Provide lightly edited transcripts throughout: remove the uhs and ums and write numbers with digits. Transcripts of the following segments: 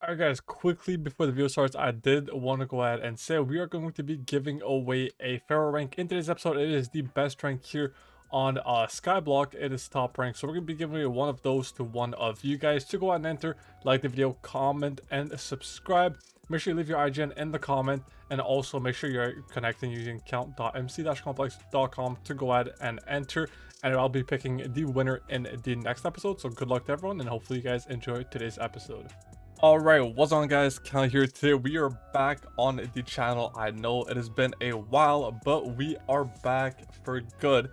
Alright guys, quickly before the video starts, I did want to go ahead and say we are going to be giving away a Pharaoh rank in today's episode. It is the best rank here on Skyblock. It is top rank, so we're going to be giving away one of those to one of you guys to go ahead and enter. Like the video, comment, and subscribe. Make sure you leave your IGN in the comment, and also make sure you're connecting using count.mc-complex.com to go ahead and enter, and I'll be picking the winner in the next episode. So good luck to everyone, and hopefully you guys enjoy today's episode. Alright, what's on guys, Count here. Today we are back on the channel. I know it has been a while, but we are back for good.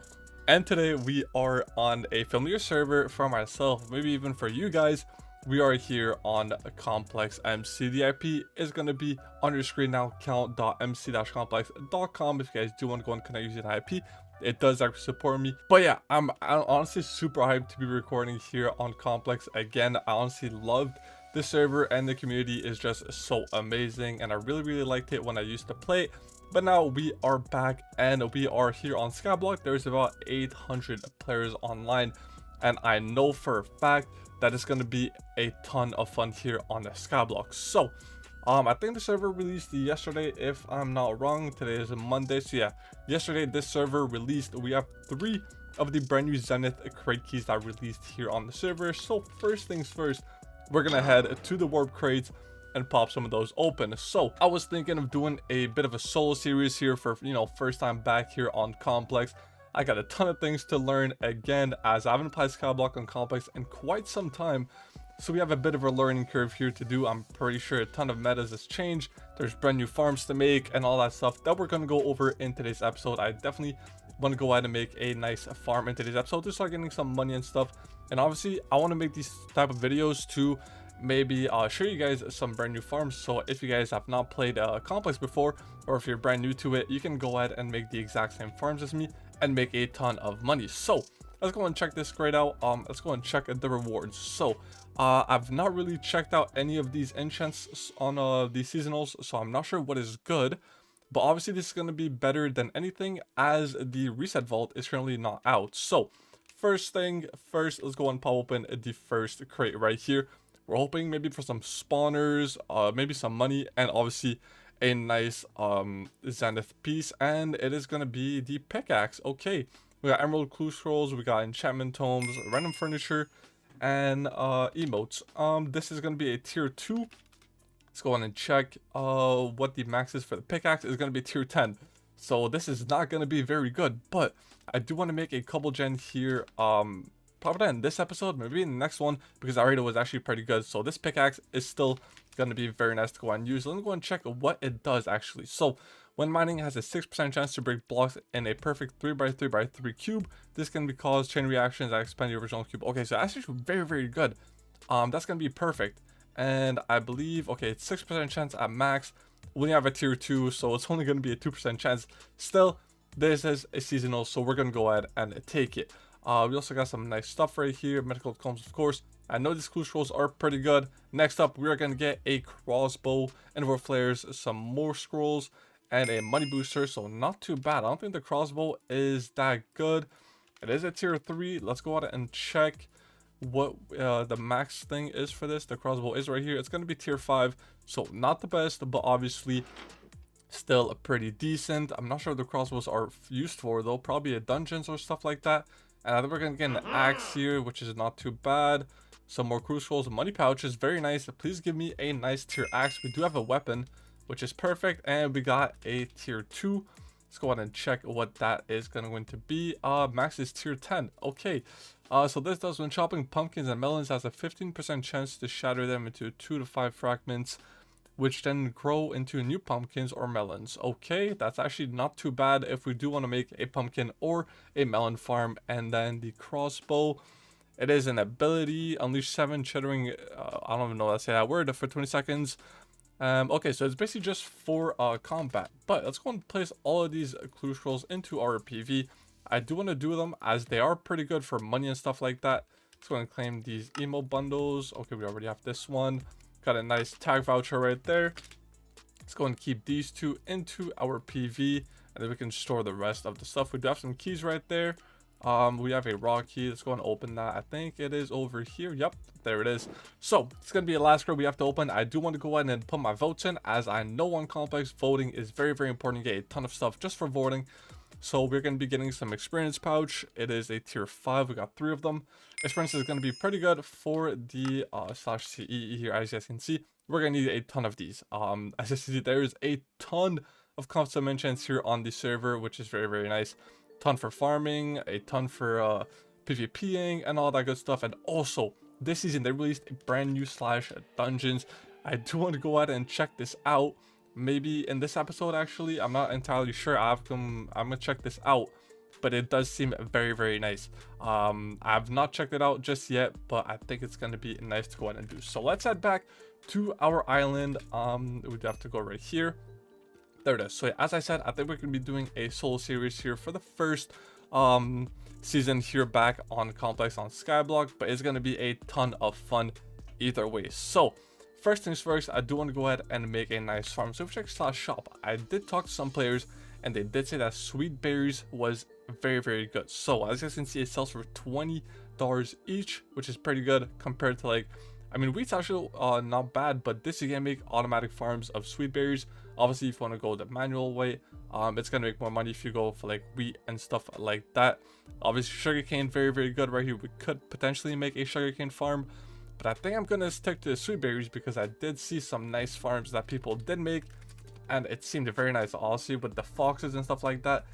And today we are on a familiar server for myself, maybe even for you guys. We are here on Complex MC. The IP is going to be on your screen now, count.mc-complex.com, if you guys do want to go and connect using IP. It does actually support me. But yeah, I'm honestly super hyped to be recording here on Complex again. I honestly loved the server, and the community is just so amazing, and I really liked it when I used to play it. But now we are back and we are here on Skyblock. There's about 800 players online, and I know for a fact that it's going to be a ton of fun here on the Skyblock. So I think the server released yesterday, if I'm not wrong. Today is a Monday, so yeah, yesterday this server released. We have 3 of the brand new Zenith crate keys that released here on the server. So first things first, we're gonna head to the warp crates and pop some of those open. So I was thinking of doing a bit of a solo series here for, you know, first time back here on Complex. I got a ton of things to learn again, as I haven't played Skyblock on Complex in quite some time. So we have a bit of a learning curve here to do. I'm pretty sure a ton of metas has changed. There's brand new farms to make and all that stuff that we're going to go over in today's episode. I definitely want to go ahead and make a nice farm in today's episode to start getting some money and stuff. And obviously I want to make these type of videos to maybe show you guys some brand new farms. So if you guys have not played Complex before, or if you're brand new to it, you can go ahead and make the exact same farms as me and make a ton of money. So let's go and check this grade out. Let's go and check the rewards. So I've not really checked out any of these enchants on the seasonals, so I'm not sure what is good. But obviously this is going to be better than anything, as the reset vault is currently not out. So first thing first, let's go and pop open the first crate right here. We're hoping maybe for some spawners, maybe some money, and obviously a nice Zenith piece. And it is going to be the pickaxe. Okay, we got emerald clue scrolls, we got enchantment tomes, random furniture, and emotes. This is going to be a tier 2. Let's go on and check what the max is for the pickaxe. Is going to be tier 10. So this is not going to be very good, but I do want to make a couple gen here, probably in this episode, maybe in the next one, because I already was actually pretty good. So this pickaxe is still going to be very nice to go and use. Let me go and check what it does actually. So when mining, has a 6% chance to break blocks in a perfect 3x3x3 cube. This can be cause chain reactions that expand the original cube. Okay, so that's actually very good. That's going to be perfect. And I believe, okay, it's 6% chance at max. We only have a tier 2, so it's only going to be a 2% chance. Still, this is a seasonal, so we're going to go ahead and take it. We also got some nice stuff right here. Medical combs, of course. I know these clue scrolls are pretty good. Next up, we are going to get a crossbow, and for flares, some more scrolls, and a money booster. So not too bad. I don't think the crossbow is that good. It is a tier 3. Let's go ahead and check what the max thing is for this. The crossbow is right here. It's going to be tier 5. So not the best, but obviously still pretty decent. I'm not sure what the crossbows are used for though. Probably at dungeons or stuff like that. And I think we're going to get an axe here, which is not too bad. Some more clue scrolls, money pouches, very nice. Please give me a nice tier axe. We do have a weapon, which is perfect. And we got a tier 2. Let's go ahead and check what that is going to be. Max is tier 10. Okay. So this does, when chopping pumpkins and melons, has a 15% chance to shatter them into 2 to 5 fragments, which then grow into new pumpkins or melons. Okay, that's actually not too bad if we do want to make a pumpkin or a melon farm. And then the crossbow, it is an ability, unleash 7 chittering, I don't even know how to say that word, for 20 seconds. Okay, so it's basically just for combat. But let's go and place all of these clue scrolls into our PV. I do want to do them as they are pretty good for money and stuff like that. Let's go and claim these emo bundles. Okay, we already have this one. Got a nice tag voucher right there. Let's go and keep these 2 into our PV, and then we can store the rest of the stuff. We do have some keys right there. We have a raw key. Let's go and open that. I think it is over here. Yep, there it is. So it's gonna be a last card we have to open. I do want to go ahead and put my votes in, as I know on Complex voting is very, very important. You get a ton of stuff just for voting. So we're going to be getting some experience pouch. It is a tier 5. We got 3 of them. Experience is going to be pretty good for the slash CE here. As you guys can see, we're going to need a ton of these. As you see, there is a ton of custom enchants here on the server, which is very, very nice. Ton for farming, a ton for PvPing and all that good stuff. And also, this season they released a brand new slash dungeons. I do want to go ahead and check this out. Maybe in this episode, actually, I'm not entirely sure. I'm gonna check this out, but it does seem very, very nice. I've not checked it out just yet, but I think it's gonna be nice to go ahead and do. So let's head back to our island. We'd have to go right here. There it is. So yeah, as I said, I think we're gonna be doing a solo series here for the first season here back on Complex on Skyblock, but it's gonna be a ton of fun either way. So first things first, I do want to go ahead and make a nice farm. So if you check /shop, I did talk to some players and they did say that sweet berries was very, very good. So as you guys can see, it sells for $20 each, which is pretty good compared to, like, I mean, wheat's actually not bad, but this you can make automatic farms of sweet berries. Obviously, if you want to go the manual way, it's gonna make more money if you go for like wheat and stuff like that. Obviously, sugarcane, very, very good right here. We could potentially make a sugarcane farm, but I think I'm gonna stick to the sweet berries because I did see some nice farms that people did make, and it seemed very nice. Honestly, with the foxes and stuff like that,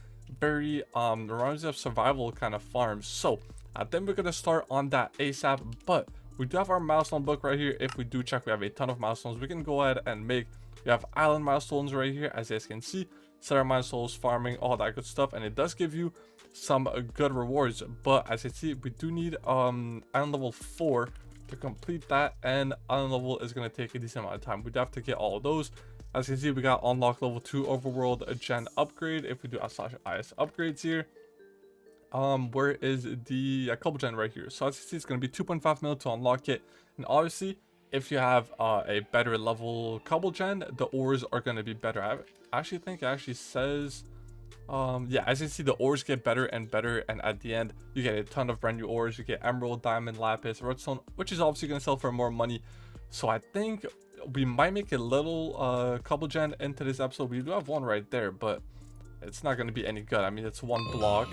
very reminds me of survival kind of farms. So I think we're gonna start on that ASAP. But we do have our milestone book right here. If we do check, we have a ton of milestones we can go ahead and make. We have island milestones right here, as you guys can see. Set our milestones, farming, all that good stuff, and it does give you some good rewards. But as you see, we do need island level 4 to complete that, and island level is going to take a decent amount of time. We'd have to get all of those. As you can see, we got unlock level 2 overworld gen upgrade. If we do /is upgrades here, where is the couple gen right here? So as you see, it's going to be 2.5 mil to unlock it, and obviously if you have a better level couple gen, the ores are going to be better. I actually think it actually says yeah, as you can see, the ores get better and better, and at the end you get a ton of brand new ores. You get emerald, diamond, lapis, redstone, which is obviously going to sell for more money. So I think we might make a little couple gen into this episode. We do have one right there, but it's not going to be any good. I mean, it's one block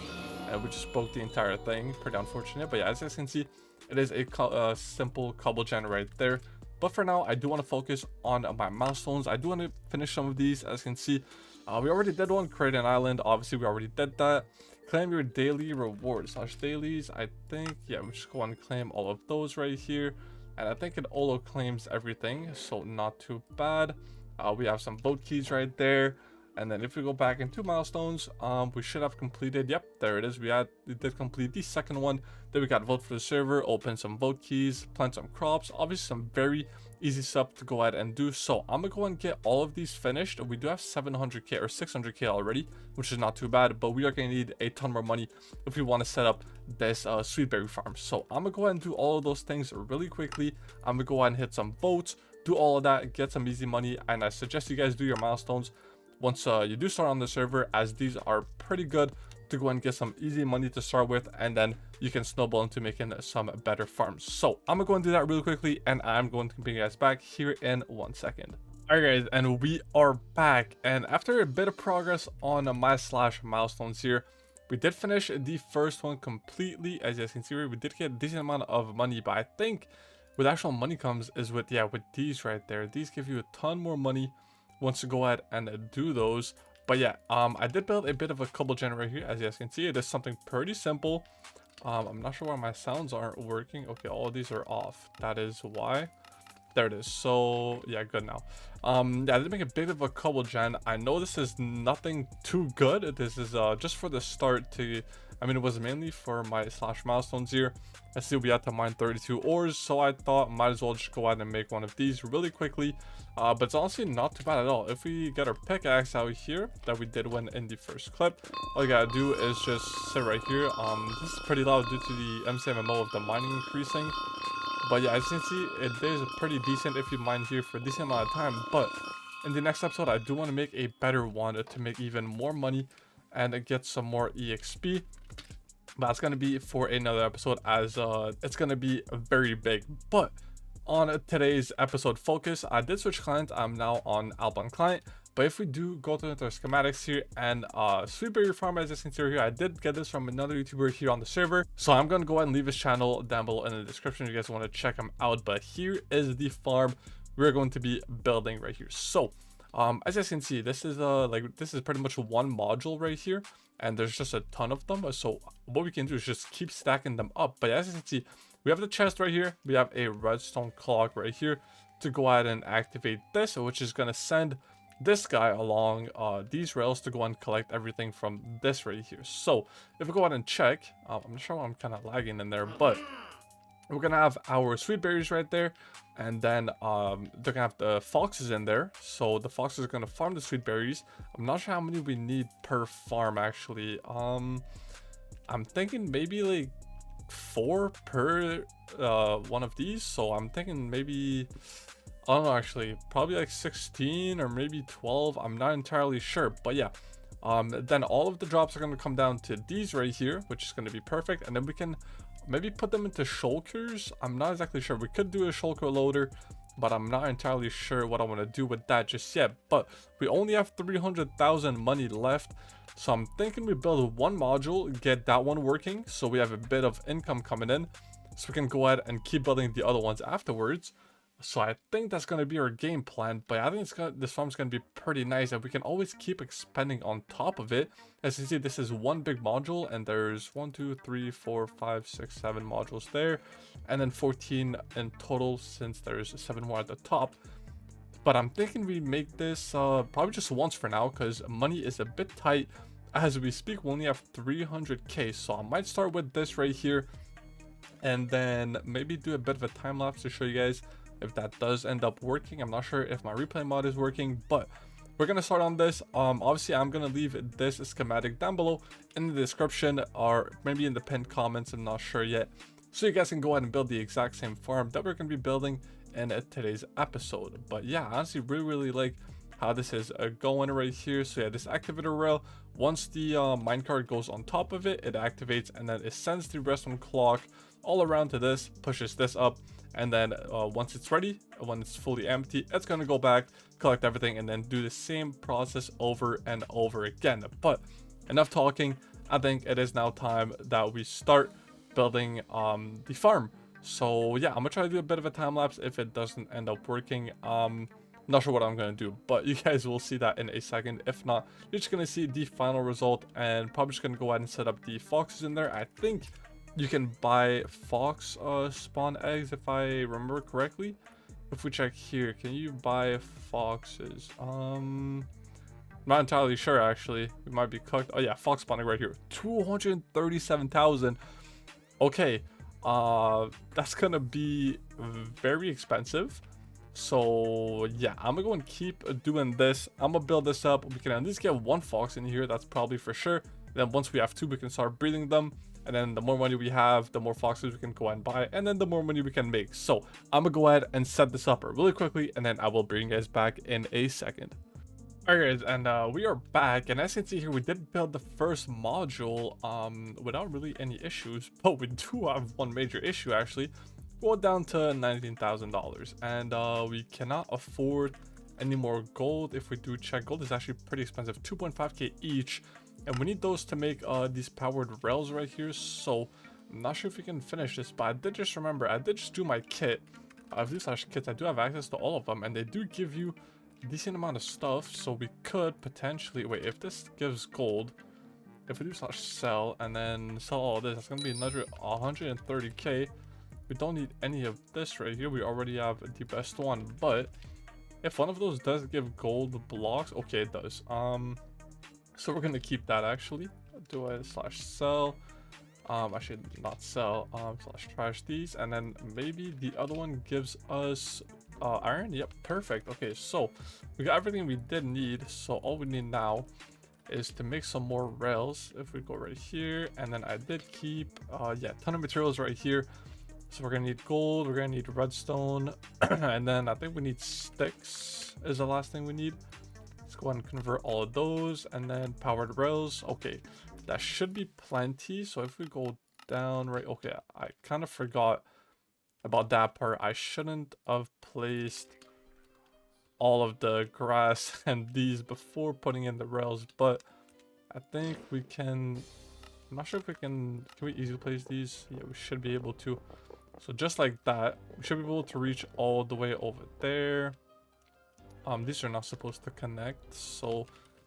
and we just broke the entire thing. Pretty unfortunate, but yeah, as you guys can see, it is a simple couple gen right there. But for now, I do want to focus on my milestones. I do want to finish some of these. As you can see, we already did one, create an island. Obviously, we already did that. Claim your daily rewards /dailies. I think, yeah, we just go and claim all of those right here. And I think it auto claims everything, so not too bad. We have some vote keys right there. And then if we go back into milestones, we should have completed, yep, there it is. We did complete the second one. Then we got vote for the server, open some vote keys, plant some crops. Obviously some very easy stuff to go ahead and do. So I'm gonna go and get all of these finished. We do have 700k or 600k already, which is not too bad, but we are gonna need a ton more money if we want to set up this sweet berry farm. So I'm gonna go ahead and do all of those things really quickly. I'm gonna go ahead and hit some votes, do all of that, get some easy money, and I suggest you guys do your milestones once you do start on the server, as these are pretty good to go and get some easy money to start with, and then you can snowball into making some better farms. So I'm gonna go and do that really quickly, and I'm going to bring you guys back here in 1 second. Alright guys, and we are back, and after a bit of progress on my milestones here, we did finish the first one completely. As you guys can see here, we did get a decent amount of money, but I think with actual money comes is with, yeah, with these right there. These give you a ton more money once you go ahead and do those. But yeah, I did build a bit of a couple generator here. As you guys can see, it is something pretty simple. I'm not sure why my sounds aren't working. Okay, all of these are off. That is why. There it is. So yeah, good now. Yeah, I did make a bit of a couple gen. I know this is nothing too good. This is just for the start to, I mean, it was mainly for my milestones here. I see we had to mine 32 ores, so I thought might as well just go ahead and make one of these really quickly. But it's honestly not too bad at all. If we get our pickaxe out here that we did win in the first clip, all you gotta do is just sit right here. This is pretty loud due to the MCMMO of the mining increasing. But yeah, as you can see, it is pretty decent if you mine here for a decent amount of time. But in the next episode, I do want to make a better one to make even more money and get some more EXP. But that's gonna be for another episode, as it's gonna be very big. But on today's episode focus, I did switch client. I'm now on outbound client. But if we do go to our schematics here, and Sweetberry Farm, as you can see here, I did get this from another YouTuber here on the server. So I'm gonna go ahead and leave his channel down below in the description if you guys want to check him out. But here is the farm we're going to be building right here. So as you guys can see, this is this is pretty much one module right here, and there's just a ton of them. So what we can do is just keep stacking them up. But as you can see, we have the chest right here, we have a redstone clock right here to go ahead and activate this, which is going to send this guy along these rails to go and collect everything from this right here. So if we go ahead and check, I'm not sure why I'm kind of lagging in there, but we're gonna have our sweet berries right there, and then they're gonna have the foxes in there. So the foxes are gonna farm the sweet berries. I'm not sure how many we need per farm actually. I'm thinking maybe like 4 per one of these. So I'm thinking maybe, I don't know, actually probably like 16 or maybe 12. I'm not entirely sure, but yeah. Then all of the drops are going to come down to these right here, which is going to be perfect. And then we can maybe put them into shulkers. I'm not exactly sure. We could do a shulker loader, but I'm not entirely sure what I want to do with that just yet. But we only have 300,000 money left, so I'm thinking we build one module, get that one working, so we have a bit of income coming in, so we can go ahead and keep building the other ones afterwards. So I think that's going to be our game plan, but I think this farm's going to be pretty nice, and we can always keep expanding on top of it. As you see, this is one big module, and there's 1, 2, 3, 4, 5, 6, 7 modules there, and then 14 in total since there's 7 more at the top. But I'm thinking we make this probably just once for now, because money is a bit tight. As we speak, we only have 300k, so I might start with this right here, and then maybe do a bit of a time lapse to show you guys if that does end up working. I'm not sure if my replay mod is working, but we're gonna start on this. Obviously I'm gonna leave this schematic down below in the description, or maybe in the pinned comments, I'm not sure yet, so you guys can go ahead and build the exact same farm that we're gonna be building in today's episode. But yeah, I honestly really like how this is going right here. So yeah, this activator rail, once the minecart goes on top of it, it activates, and then it sends the redstone clock all around to this, pushes this up, and then once it's ready, when it's fully empty, it's going to go back, collect everything, and then do the same process over and over again. But enough talking, I think it is now time that we start building the farm. So yeah, I'm gonna try to do a bit of a time lapse if it doesn't end up working. Not sure what I'm gonna do, but you guys will see that in a second. If not, you're just gonna see the final result, and probably just gonna go ahead and set up the foxes in there. I think you can buy fox spawn eggs, if I remember correctly. If we check here, can you buy foxes? Not entirely sure actually. We might be cooked. Oh yeah, fox spawning right here. 237,000. Okay, that's gonna be very expensive. So yeah, I'm gonna go and keep doing this. I'm gonna build this up. We can at least get 1 fox in here, that's probably for sure. Then once we have 2, we can start breeding them. And then the more money we have, the more foxes we can go ahead and buy, and then the more money we can make. So I'm gonna go ahead and set this up really quickly, and then I will bring you guys back in a second. Alright guys, and we are back, and as you can see here, we did build the first module without really any issues, but we do have one major issue actually. Go down to $19,000, and we cannot afford any more gold. If we do check, gold is actually pretty expensive, 2.5k each. And we need those to make these powered rails right here. So I'm not sure if we can finish this, but I did just remember, I did just do my kit. Of these kits, I do have access to all of them, and they do give you a decent amount of stuff. So we could potentially, wait, if this gives gold, if we do /sell and then sell all of this, that's going to be another 130k. We don't need any of this right here. We already have the best one, but if one of those does give gold blocks, okay, it does. So we're gonna keep that actually. Do a /sell. Actually not sell. /trash these, and then maybe the other one gives us iron. Yep, perfect. Okay, so we got everything we did need. So all we need now is to make some more rails. If we go right here, and then I did keep yeah, ton of materials right here. So we're gonna need gold. We're gonna need redstone, and then I think we need sticks is the last thing we need. Let's go ahead and convert all of those, and then powered rails. Okay, That should be plenty. So if we go down, right, okay, I kind of forgot about that part. I shouldn't have placed all of the grass and these before putting in the rails, but I think we can. I'm not sure if we can we easily place these? Yeah, we should be able to. So just like that, we should be able to reach all the way over there. These are not supposed to connect, so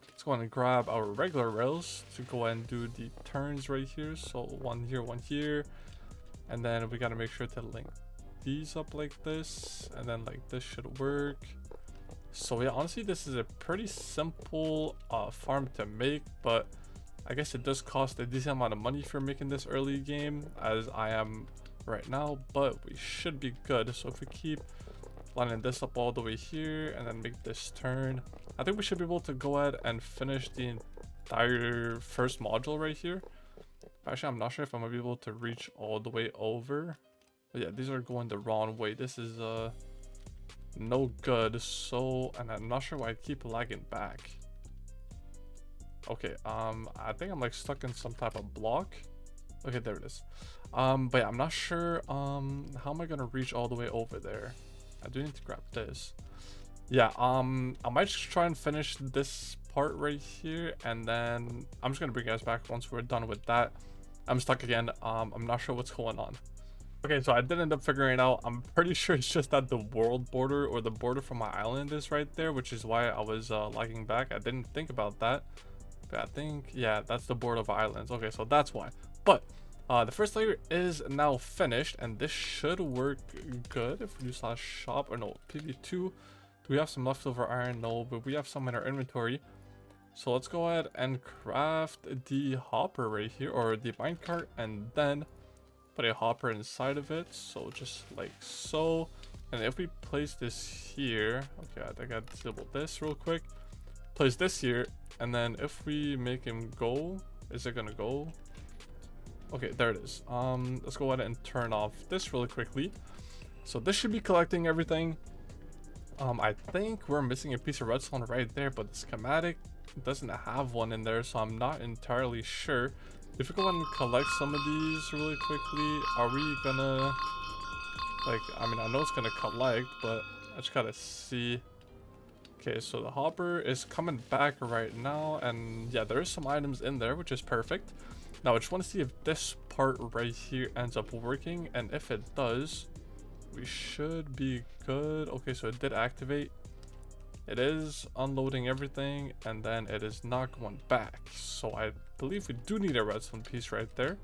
let's go ahead and grab our regular rails to go ahead and do the turns right here. So one here, and then we got to make sure to link these up like this, and then like this should work. So yeah, honestly, this is a pretty simple farm to make, but I guess it does cost a decent amount of money for making this early game, as I am right now, but we should be good. So if we keep lining this up all the way here and then make this turn, I think we should be able to go ahead and finish the entire first module right here. Actually, I'm not sure if I'm gonna be able to reach all the way over. But yeah, these are going the wrong way. This is no good. So, and I'm not sure why I keep lagging back. Okay, I think I'm like stuck in some type of block. Okay, there it is. But yeah, I'm not sure how am I gonna reach all the way over there. I do need to grab this. Yeah, I might just try and finish this part right here, and then I'm just gonna bring you guys back once we're done with that. I'm stuck again. I'm not sure what's going on. Okay, so I did end up figuring it out. I'm pretty sure it's just that the world border, or the border from my island, is right there, which is why I was lagging back. I didn't think about that, but I think, yeah, that's the border of islands. Okay, so that's why. But the first layer is now finished, and this should work good if we do /shop, or no, PV2. Do we have some leftover iron? No, but we have some in our inventory. So let's go ahead and craft the hopper right here, or the minecart, and then put a hopper inside of it. So just like so. And if we place this here, okay, I think I disable this real quick. Place this here, and then if we make him go, is it gonna go? Okay, there it is. Let's go ahead and turn off this really quickly. So this should be collecting everything. I think we're missing a piece of redstone right there, but the schematic doesn't have one in there, so I'm not entirely sure. If we go ahead and collect some of these really quickly, are we gonna, like, I mean, I know it's gonna collect, but I just gotta see. Okay, so the hopper is coming back right now, and yeah, there is some items in there, which is perfect. Now I just want to see if this part right here ends up working, and if it does, we should be good. Okay, so it did activate. It is unloading everything, and then it is not going back. So I believe we do need a redstone piece right there.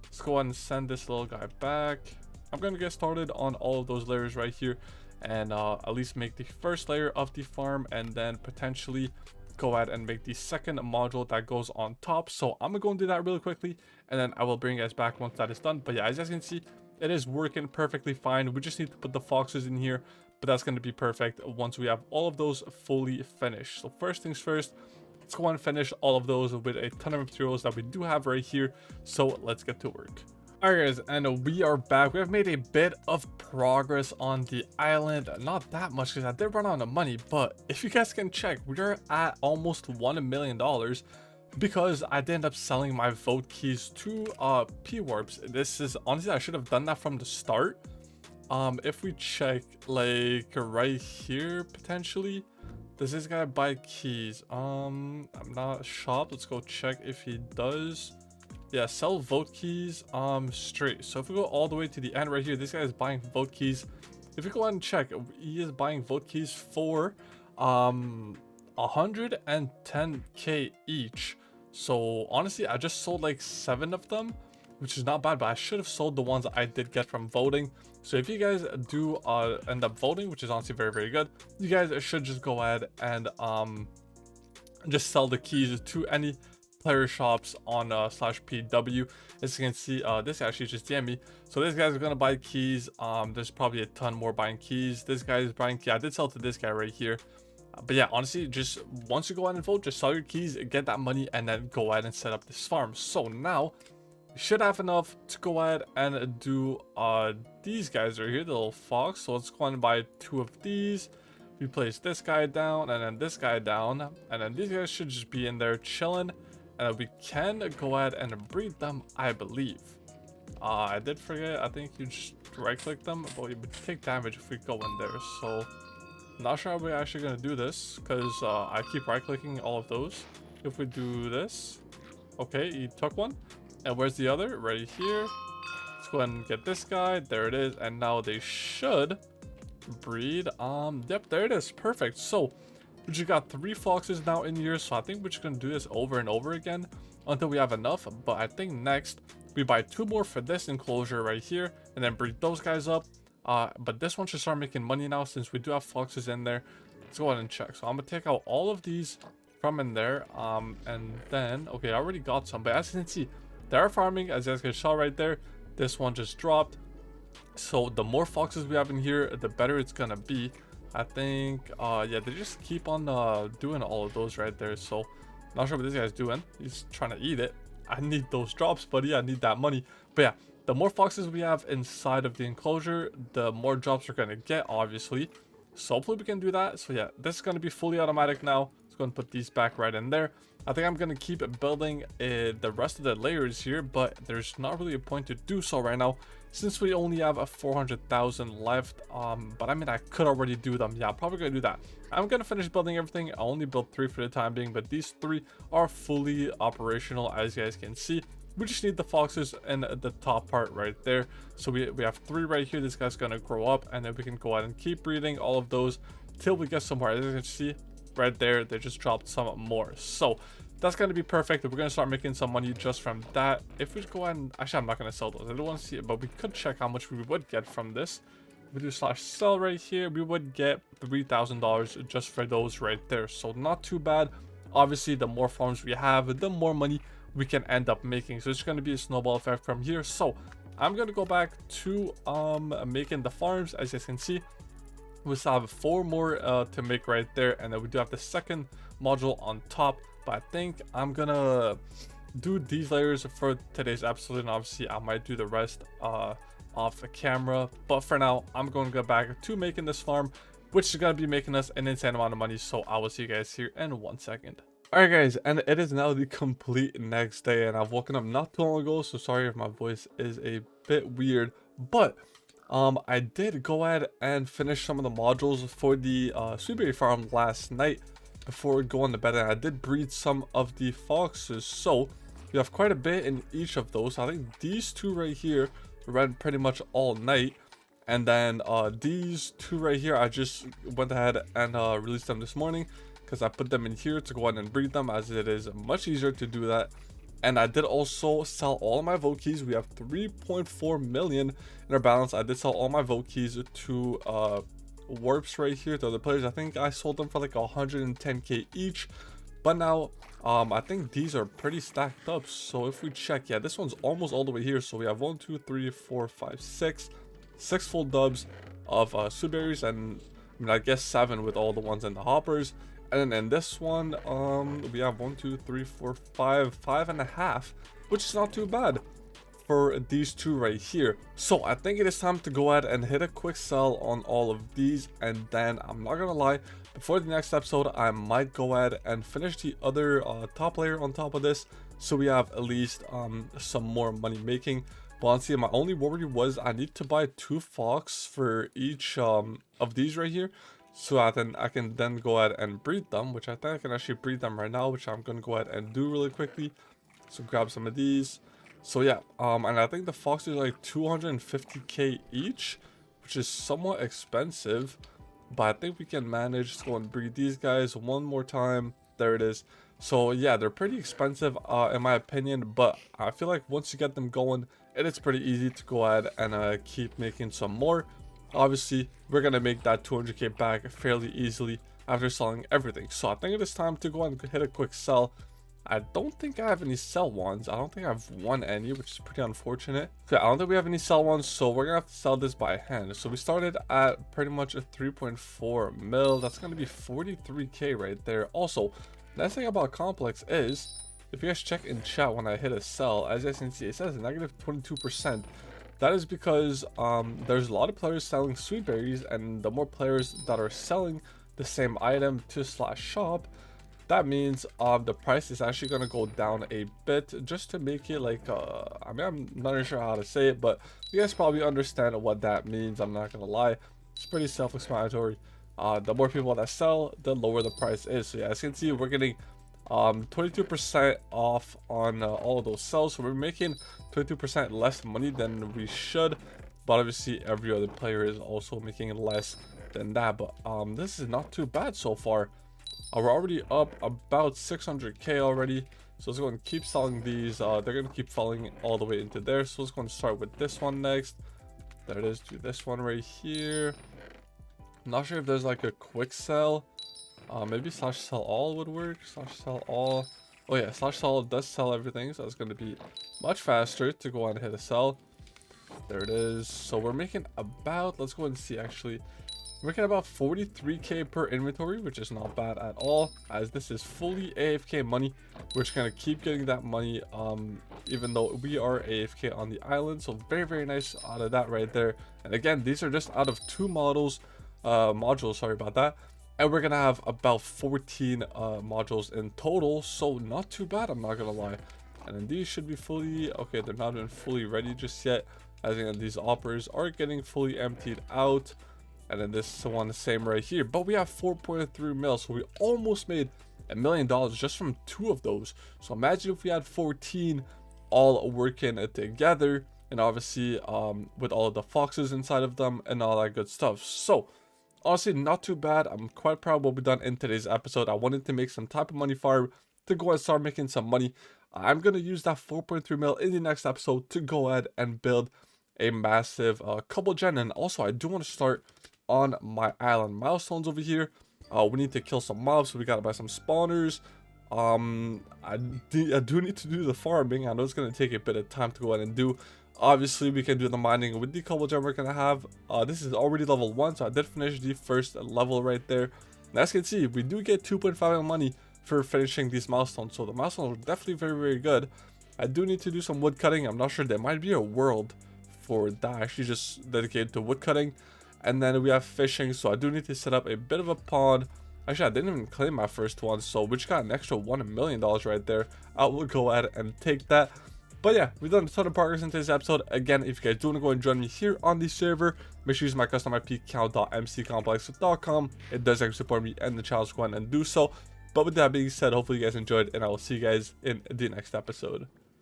Let's go ahead and send this little guy back. I'm gonna get started on all of those layers right here, and at least make the first layer of the farm, and then potentially go ahead and make the second module that goes on top. So I'm gonna go and do that really quickly, and then I will bring you guys back once that is done. But yeah, as you guys can see, it is working perfectly fine. We just need to put the foxes in here, but that's going to be perfect once we have all of those fully finished. So first things first, let's go and finish all of those with a ton of materials that we do have right here. So let's get to work. Alright guys, and we are back. We have made a bit of progress on the island. Not that much, because I did run out of money, but if you guys can check, we are at almost $1 million, because I did end up selling my vote keys to P-Warps. This is, honestly, I should have done that from the start. If we check, like, right here, potentially, does this guy buy keys? I'm not shop. Let's go check if he does. Yeah, sell vote keys straight. So if we go all the way to the end right here, this guy is buying vote keys. If we go ahead and check, he is buying vote keys for 110k each. So honestly, I just sold like 7 of them, which is not bad, but I should have sold the ones I did get from voting. So if you guys do end up voting, which is honestly very, very good, you guys should just go ahead and just sell the keys to any player shops on /PW. As you can see, this actually just DM me. So this guy's gonna buy keys. There's probably a ton more buying keys. This guy is buying keys. I did sell to this guy right here. But yeah, honestly, just once you go ahead and vote, just sell your keys, get that money, and then go ahead and set up this farm. So now you should have enough to go ahead and do these guys right here, the little fox. So let's go ahead and buy 2 of these. We place this guy down, and then this guy down, and then these guys should just be in there chilling. And we can go ahead and breed them, I believe. I did forget, I think you just right click them, but we would take damage if we go in there. So not sure how we're actually going to do this, because I keep right clicking all of those. If we do this, okay, he took one. And where's the other? Right here. Let's go ahead and get this guy. There it is. And now they should breed. Yep, there it is. Perfect. So we just got 3 foxes now in here. So I think we're just going to do this over and over again until we have enough. But I think next we buy 2 more for this enclosure right here and then breed those guys up. But this one should start making money now since we do have foxes in there. Let's go ahead and check. So I'm going to take out all of these from in there. And then, okay, I already got some. But as you can see, they are farming, as you guys can tell right there. This one just dropped. So the more foxes we have in here, the better it's gonna be. I think, yeah, they just keep on doing all of those right there. So not sure what this guy's doing. He's trying to eat it. I need those drops, buddy. I need that money. But yeah, the more foxes we have inside of the enclosure, the more drops we're gonna get, obviously. So hopefully we can do that. So yeah, this is gonna be fully automatic now. Let's go and put these back right in there. I think I'm gonna keep building the rest of the layers here, but there's not really a point to do so right now since we only have a 400,000 left. But I mean, I could already do them. Yeah, I'm probably gonna do that. I'm gonna finish building everything. I only built 3 for the time being, but these 3 are fully operational, as you guys can see. We just need the foxes in the top part right there. So we have 3 right here. This guy's gonna grow up, and then we can go ahead and keep breeding all of those till we get somewhere. As you can see right there, they just dropped some more. So that's going to be perfect. We're going to start making some money just from that. If we go ahead and actually, I'm not going to sell those. I don't want to see it, but we could check how much we would get from this. If we do /sell right here, we would get $3,000 just for those right there. So not too bad. Obviously, the more farms we have, the more money we can end up making. So it's going to be a snowball effect from here. So I'm going to go back to making the farms. As you can see, we still have 4 more to make right there, and then we do have the second module on top. But I think I'm gonna do these layers for today's episode, and obviously I might do the rest off the camera. But for now, I'm going to go back to making this farm, which is going to be making us an insane amount of money. So I will see you guys here in 1 second. Alright guys, and it is now the complete next day, and I've woken up not too long ago, so sorry if my voice is a bit weird. But I did go ahead and finish some of the modules for the Sweetberry farm last night before going to bed, and I did breed some of the foxes. So we have quite a bit in each of those. I think these 2 right here ran pretty much all night, and then these 2 right here, I just went ahead and released them this morning because I put them in here to go ahead and breed them, as it is much easier to do that. And I did also sell all of my vote keys. We have 3.4 million in our balance. I did sell all my vote keys to warps right here to other players. I think I sold them for like 110k each. But now I think these are pretty stacked up. So if we check, yeah, this one's almost all the way here. So we have 1 2 3 4 5 6 full dubs of Sweetberries, and I mean, I guess 7 with all the ones in the hoppers. And then in this one, we have 1 2 3 4 5 and a half, which is not too bad for these 2 right here. So I think it is time to go ahead and hit a quick sell on all of these, and then I'm not gonna lie, before the next episode I might go ahead and finish the other top layer on top of this, so we have at least some more money making. But honestly, my only worry was I need to buy 2 fox for each of these right here, so I can then go ahead and breed them, which I think I can actually breed them right now, which I'm gonna go ahead and do really quickly. So grab some of these. So yeah, and I think the foxes are like 250k each, which is somewhat expensive, but I think we can manage. Let's go and breed these guys one more time. There it is. So yeah, they're pretty expensive in my opinion, but I feel like once you get them going, it is pretty easy to go ahead and keep making some more. Obviously, we're gonna make that 200k back fairly easily after selling everything. So I think it is time to go and hit a quick sell. I don't think I have any sell ones. I don't think I've won any, which is pretty unfortunate. Okay, I don't think we have any sell ones, so we're gonna have to sell this by hand. So we started at pretty much a 3.4 mil. That's gonna be 43k right there. Also, nice thing about Complex is, if you guys check in chat when I hit a sell, as you guys can see, it says negative 22%. That is because there's a lot of players selling Sweetberries, and the more players that are selling the same item to /shop, that means the price is actually going to go down a bit, just to make it like I mean, I'm not really sure how to say it, but you guys probably understand what that means. I'm not gonna lie, it's pretty self-explanatory. The more people that sell, the lower the price is. So yeah, as you can see, we're getting 22% off on all of those sales, so we're making 22% less money than we should, but obviously every other player is also making less than that. But this is not too bad so far. We're already up about 600k already, so let's go and keep selling these. They're gonna keep falling all the way into there, so let's go and start with this one next. There it is. Do this one right here. I'm not sure if there's like a quick sell. Maybe slash sell all would work. Slash sell all. Oh yeah, slash sell does sell everything, so that's going to be much faster to go on and hit a sell. There it is. So we're making about, let's go and see actually. We're making about 43k per inventory, which is not bad at all, as this is fully AFK money. We're just going to keep getting that money, even though we are AFK on the island. So very nice out of that right there. And again, these are just out of 2 modules, sorry about that. And we're gonna have about 14 modules in total, so not too bad, I'm not gonna lie. And then these should be fully, okay, they're not even fully ready just yet, as in these operas are getting fully emptied out. And then this one the same right here, but we have 4.3 mil, so we almost made $1 million just from 2 of those. So imagine if we had 14 all working together, and obviously with all of the foxes inside of them and all that good stuff. So honestly, not too bad. I'm quite proud of what we've done in today's episode. I wanted to make some type of money farm to go and start making some money. I'm going to use that 4.3 mil in the next episode to go ahead and build a massive couple gen. And also, I do want to start on my island milestones over here. We need to kill some mobs, so we got to buy some spawners. I do need to do the farming. I know it's going to take a bit of time to go ahead and do. Obviously, we can do the mining with the cobble gem we're gonna have. This is already level 1, so I did finish the first level right there. And as you can see, we do get 2.5 money for finishing these milestones, so the milestones are definitely very good. I do need to do some wood cutting. I'm not sure, there might be a world for that actually just dedicated to wood cutting. And then we have fishing, so I do need to set up a bit of a pond. Actually, I didn't even claim my first one, so we just got an extra $1 million right there. I will go ahead and take that. But yeah, we've done a ton of progress in today's episode. Again, if you guys do want to go and join me here on the server, make sure you use my custom IP count.mccomplex.com. It does actually support me and the channel, so go ahead and do so. But with that being said, hopefully you guys enjoyed, and I will see you guys in the next episode.